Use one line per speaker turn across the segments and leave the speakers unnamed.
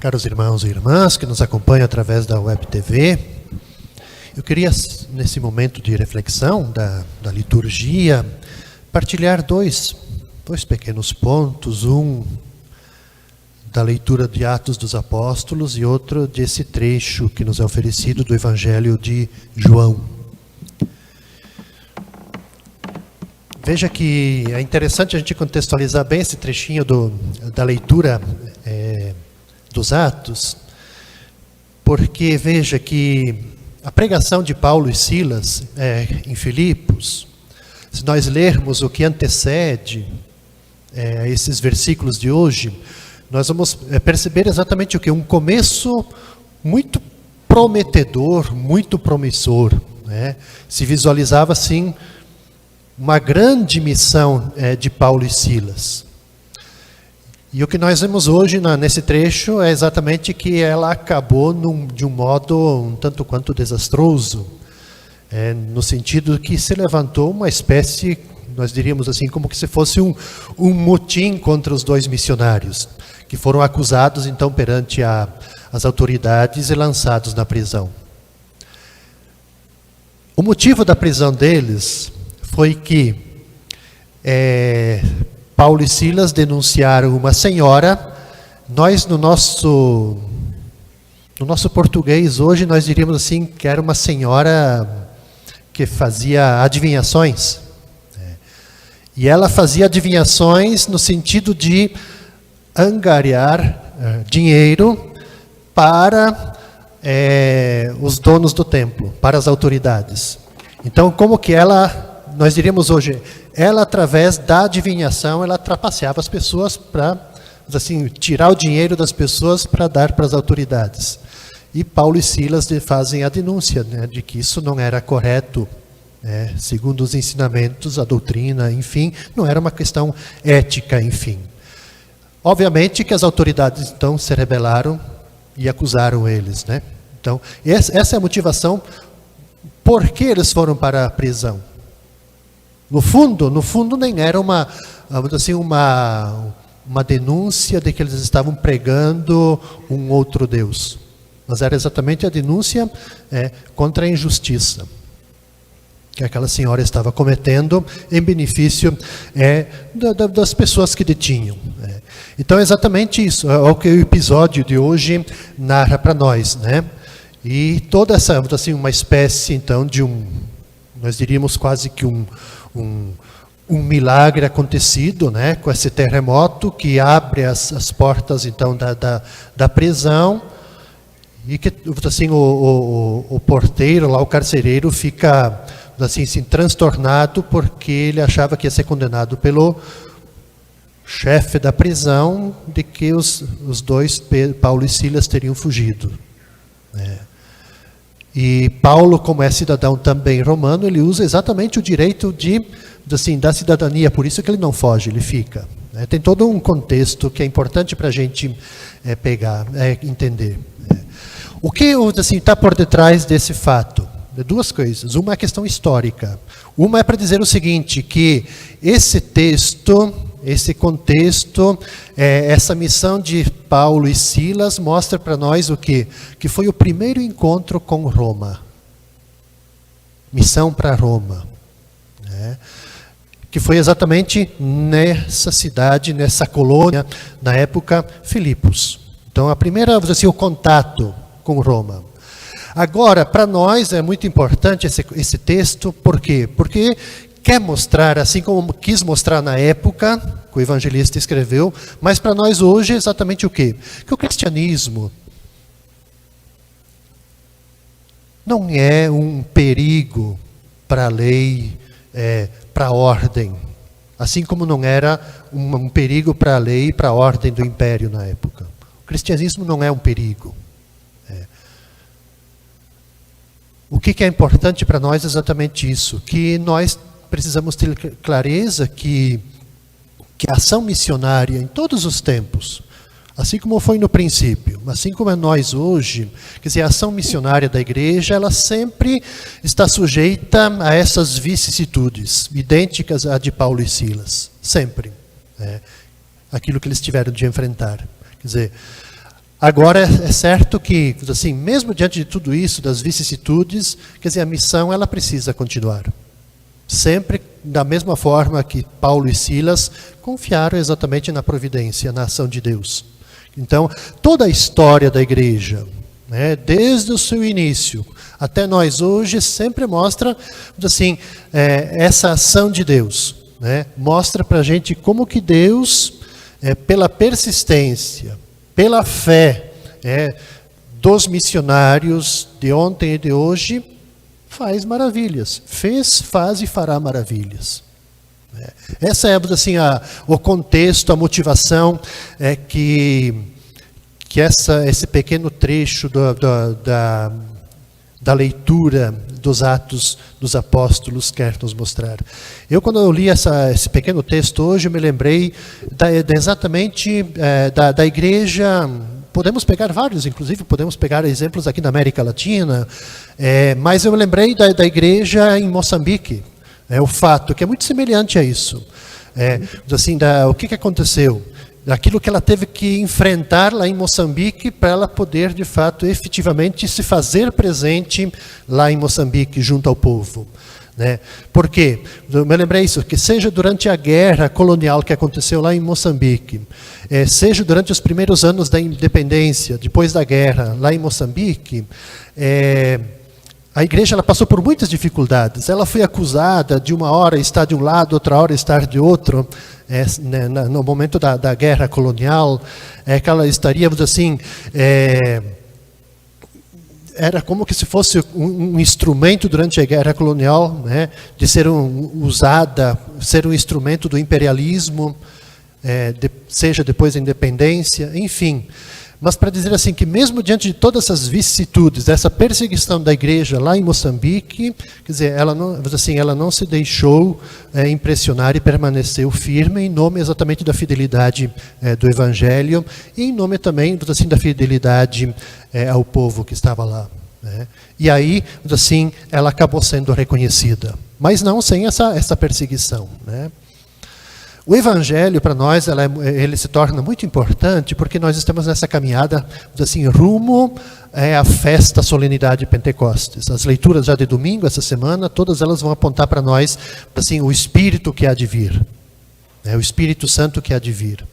Caros irmãos e irmãs que nos acompanham através da Web TV, eu queria, nesse momento de reflexão da liturgia, partilhar dois pequenos pontos, um da leitura de Atos dos Apóstolos e outro desse trecho que nos é oferecido do Evangelho de João. Veja que é interessante a gente contextualizar bem esse trechinho da leitura dos Atos, porque veja que a pregação de Paulo e Silas em Filipos, se nós lermos o que antecede esses versículos de hoje, nós vamos perceber exatamente o que? Um começo muito prometedor, muito promissor, né? Se visualizava assim uma grande missão de Paulo e Silas. E o que nós vemos hoje nesse trecho é exatamente que ela acabou de um modo um tanto quanto desastroso, no sentido que se levantou uma espécie, nós diríamos assim, como que se fosse um motim contra os dois missionários, que foram acusados então perante as autoridades e lançados na prisão. O motivo da prisão deles foi que Paulo e Silas denunciaram uma senhora. Nós no nosso português hoje nós diríamos assim que era uma senhora que fazia adivinhações. E ela fazia adivinhações no sentido de angariar dinheiro para os donos do templo, para as autoridades. Então, como que nós diríamos hoje, ela através da adivinhação, ela trapaceava as pessoas para, assim, tirar o dinheiro das pessoas para dar para as autoridades. E Paulo e Silas fazem a denúncia, né, de que isso não era correto, segundo os ensinamentos, a doutrina, enfim, não era uma questão ética, enfim. Obviamente que as autoridades então se rebelaram e acusaram eles, né? Então, essa é a motivação por que eles foram para a prisão. No fundo nem era uma denúncia de que eles estavam pregando um outro Deus, mas era exatamente a denúncia contra a injustiça que aquela senhora estava cometendo em benefício das pessoas que detinham. Então é exatamente isso, é o que o episódio de hoje narra para nós, né? E toda essa, assim, uma espécie então de nós diríamos quase que um milagre acontecido, né, com esse terremoto que abre as portas então da prisão, e que assim o porteiro lá, o carcereiro, fica assim transtornado porque ele achava que ia ser condenado pelo chefe da prisão de que os dois, Paulo e Silas, teriam fugido. E Paulo, como é cidadão também romano, ele usa exatamente o direito da cidadania, por isso que ele não foge, ele fica. Tem todo um contexto que é importante para a gente entender. O que está por detrás desse fato? Duas coisas. Uma é a questão histórica. Uma é para dizer o seguinte, que esse texto, esse contexto, essa missão de Paulo e Silas mostra para nós o quê? Que foi o primeiro encontro com Roma. Missão para Roma. Que foi exatamente nessa cidade, nessa colônia, na época, Filipos. Então, a primeira, o contato com Roma. Agora, para nós é muito importante esse texto, por quê? Porque quer mostrar, assim como quis mostrar na época, que o evangelista escreveu, mas para nós hoje é exatamente o quê? Que o cristianismo não é um perigo para a lei, para a ordem, assim como não era um perigo para a lei e para a ordem do império na época. O cristianismo não é um perigo. O que é importante para nós é exatamente isso, que nós precisamos ter clareza que a ação missionária em todos os tempos, assim como foi no princípio, assim como é nós hoje, quer dizer, a ação missionária da igreja, ela sempre está sujeita a essas vicissitudes, idênticas à de Paulo e Silas, sempre. Aquilo que eles tiveram de enfrentar. Quer dizer, Agora, é certo que, assim, mesmo diante de tudo isso, das vicissitudes, quer dizer, a missão ela precisa continuar. Sempre da mesma forma que Paulo e Silas confiaram exatamente na providência, na ação de Deus. Então, toda a história da igreja, né, desde o seu início até nós hoje, sempre mostra, assim, essa ação de Deus. Né, mostra para a gente como que Deus, pela persistência, pela fé dos missionários de ontem e de hoje, faz maravilhas. Fez, faz e fará maravilhas. Essa é assim, o contexto, a motivação que esse pequeno trecho da leitura dos Atos dos Apóstolos quer nos mostrar. Quando eu li esse pequeno texto hoje, eu me lembrei exatamente da igreja. Podemos pegar vários, inclusive podemos pegar exemplos aqui na América Latina, mas eu me lembrei da igreja em Moçambique. O fato que é muito semelhante a isso. Assim, o que aconteceu? Daquilo que ela teve que enfrentar lá em Moçambique para ela poder, de fato, efetivamente se fazer presente lá em Moçambique, junto ao povo. Né? Por quê? Eu me lembrei isso, que seja durante a guerra colonial que aconteceu lá em Moçambique, seja durante os primeiros anos da independência, depois da guerra, lá em Moçambique, a igreja ela passou por muitas dificuldades. Ela foi acusada de uma hora estar de um lado, outra hora estar de outro. No momento da guerra colonial, que ela estaria, assim, era como que se fosse um instrumento durante a guerra colonial, né, de ser usada, ser um instrumento do imperialismo, seja depois da independência, enfim. Mas para dizer assim, que mesmo diante de todas essas vicissitudes, dessa perseguição da igreja lá em Moçambique, quer dizer, ela não se deixou impressionar e permaneceu firme em nome exatamente da fidelidade do Evangelho e em nome também, assim, da fidelidade ao povo que estava lá. Né? E aí, assim, ela acabou sendo reconhecida, mas não sem essa perseguição, né? O Evangelho, para nós, ele se torna muito importante porque nós estamos nessa caminhada, assim, rumo à festa, à solenidade de Pentecostes. As leituras já de domingo, essa semana, todas elas vão apontar para nós, assim, o Espírito que há de vir. O Espírito Santo que há de vir.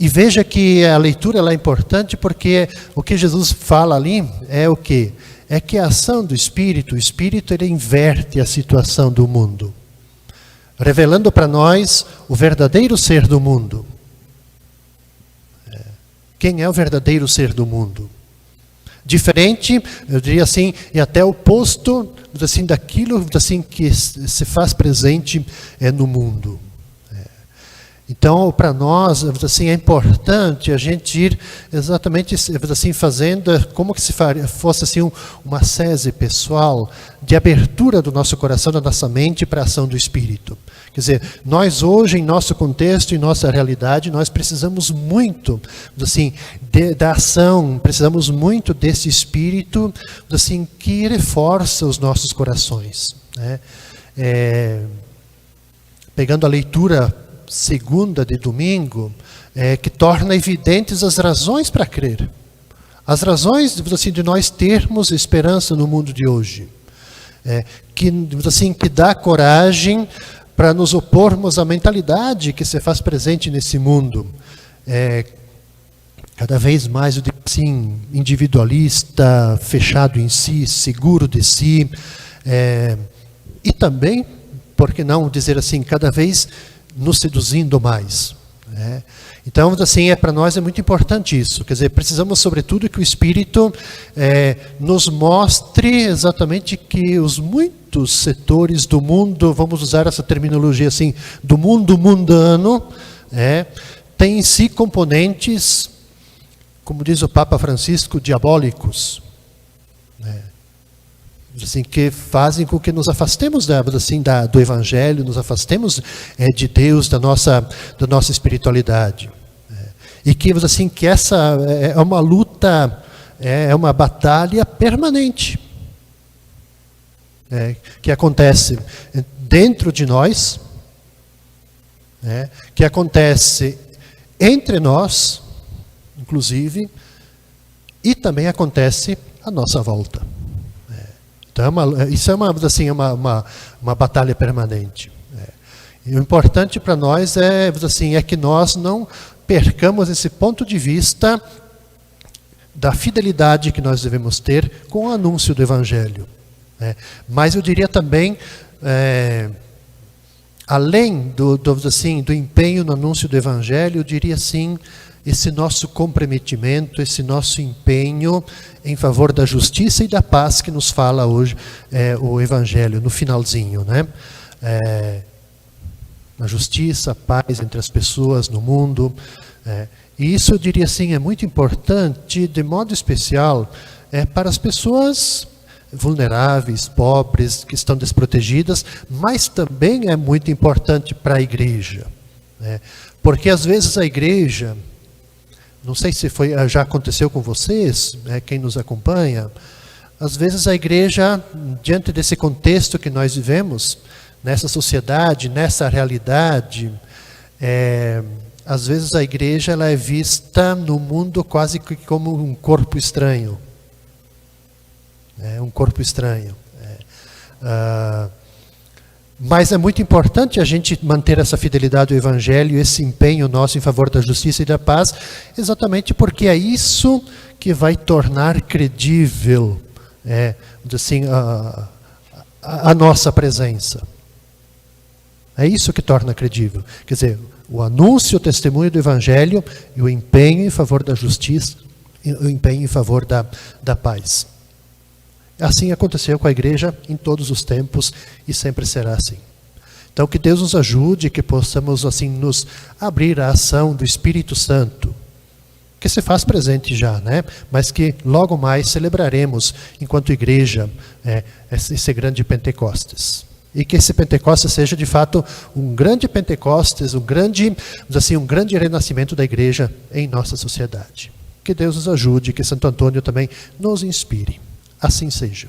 E veja que a leitura ela é importante porque o que Jesus fala ali é o quê? É que a ação do Espírito, o Espírito ele inverte a situação do mundo, revelando para nós o verdadeiro ser do mundo. Quem é o verdadeiro ser do mundo? Diferente, eu diria assim, e até oposto, assim, daquilo, assim, que se faz presente no mundo. Então, para nós, assim, é importante a gente ir exatamente, assim, fazendo como que se fosse assim uma sese pessoal de abertura do nosso coração, da nossa mente para a ação do Espírito. Quer dizer, nós hoje, em nosso contexto, em nossa realidade, nós precisamos muito, assim, da ação, precisamos muito desse Espírito, assim, que reforça os nossos corações. Né? Pegando a leitura segunda de domingo, que torna evidentes as razões para crer. As razões, assim, de nós termos esperança no mundo de hoje. Que dá coragem para nos opormos à mentalidade que se faz presente nesse mundo. Cada vez mais, eu digo assim, individualista, fechado em si, seguro de si. E também, por que não dizer assim, cada vez nos seduzindo mais. Né? Então, assim, para nós é muito importante isso. Quer dizer, precisamos, sobretudo, que o Espírito nos mostre exatamente que os muitos setores do mundo, vamos usar essa terminologia assim, do mundo mundano, tem em si componentes, como diz o Papa Francisco, diabólicos. Assim, que fazem com que nos afastemos do Evangelho, nos afastemos de Deus, da nossa espiritualidade. E que, assim, que essa é uma luta, é uma batalha permanente, que acontece dentro de nós, que acontece entre nós inclusive, e também acontece à nossa volta. Então, isso é uma batalha permanente. E o importante para nós é que nós não percamos esse ponto de vista da fidelidade que nós devemos ter com o anúncio do Evangelho. Mas eu diria também, além do empenho no anúncio do Evangelho, eu diria assim, esse nosso comprometimento, esse nosso empenho em favor da justiça e da paz que nos fala hoje o Evangelho, no finalzinho, né? A justiça, a paz entre as pessoas no mundo. E isso, eu diria assim, é muito importante, de modo especial, para as pessoas vulneráveis, pobres, que estão desprotegidas, mas também é muito importante para a igreja. Porque às vezes a igreja, não sei se já aconteceu com vocês, quem nos acompanha, às vezes a igreja, diante desse contexto que nós vivemos, nessa sociedade, nessa realidade, às vezes a igreja ela é vista no mundo quase que como um corpo estranho. Um corpo estranho. Mas é muito importante a gente manter essa fidelidade ao Evangelho, esse empenho nosso em favor da justiça e da paz, exatamente porque é isso que vai tornar credível a nossa presença. É isso que torna credível. Quer dizer, o anúncio, o testemunho do Evangelho e o empenho em favor da justiça, e o empenho em favor da paz. Assim aconteceu com a igreja em todos os tempos e sempre será assim. Então que Deus nos ajude, que possamos assim nos abrir à ação do Espírito Santo, que se faz presente já, né? Mas que logo mais celebraremos enquanto igreja esse grande Pentecostes. E que esse Pentecostes seja de fato um grande Pentecostes, um grande renascimento da igreja em nossa sociedade. Que Deus nos ajude, que Santo Antônio também nos inspire. Assim seja.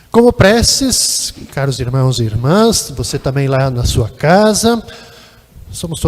Como preces, caros irmãos e irmãs, você também lá na sua casa, somos todos